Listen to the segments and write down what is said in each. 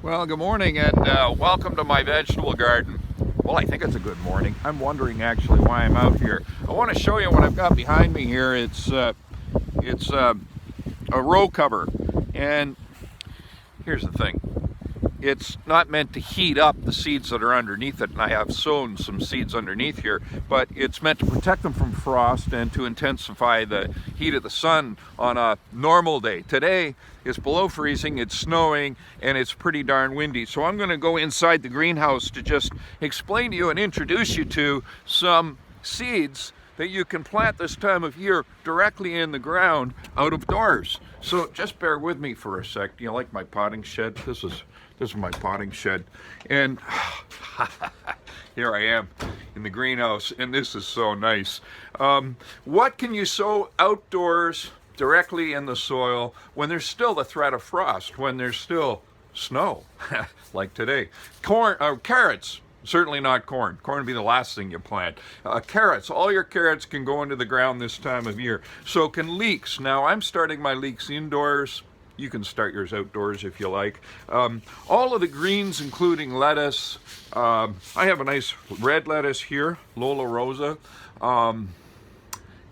Well, good morning and welcome to my vegetable garden. Well, I think it's a good morning. I'm wondering actually why I'm out here. I want to show you what I've got behind me here. It's a row cover, and here's the thing. It's not meant to heat up the seeds that are underneath it, and I have sown some seeds underneath here, but it's meant to protect them from frost and to intensify the heat of the sun on a normal day. Today it's below freezing, it's snowing, and it's pretty darn windy. So I'm going to go inside the greenhouse to just explain to you and introduce you to some seeds that you can plant this time of year directly in the ground out of doors. So just bear with me for a sec. Do you like my potting shed? This is my potting shed, and here I am in the greenhouse, and this is so nice. What can you sow outdoors directly in the soil when there's still the threat of frost, when there's still snow, like today? Corn, carrots. Certainly not corn. Corn would be the last thing you plant. Carrots. All your carrots can go into the ground this time of year. So can leeks. Now I'm starting my leeks indoors. You can start yours outdoors if you like. All of the greens, including lettuce. I have a nice red lettuce here, Lola Rosa.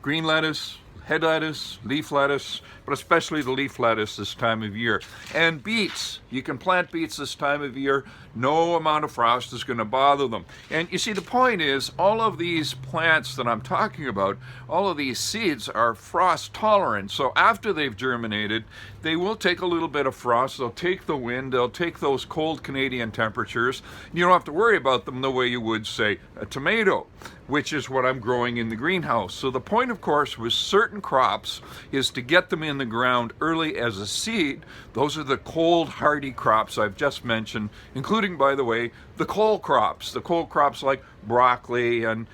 Green lettuce, head lettuce, leaf lettuce, but especially the leaf lettuce this time of year. And beets. You can plant beets this time of year. No amount of frost is going to bother them. And you see, the point is, all of these plants that I'm talking about, all of these seeds are frost tolerant. So after they've germinated, they will take a little bit of frost. They'll take the wind. They'll take those cold Canadian temperatures. You don't have to worry about them the way you would, say, a tomato, which is what I'm growing in the greenhouse. So the point, of course, with certain crops is to get them in the ground early as a seed. Those are the cold, hardy crops I've just mentioned, including, by the way, the cold crops. The cold crops like broccoli and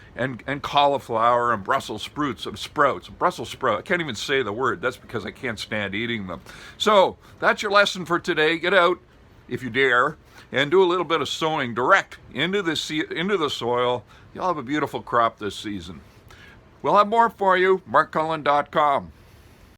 cauliflower and Brussels sprouts. Brussels sprout. I can't even say the word. That's because I can't stand eating them. So that's your lesson for today. Get out, if you dare, and do a little bit of sowing direct into the soil. You'll have a beautiful crop this season. We'll have more for you. MarkCullen.com.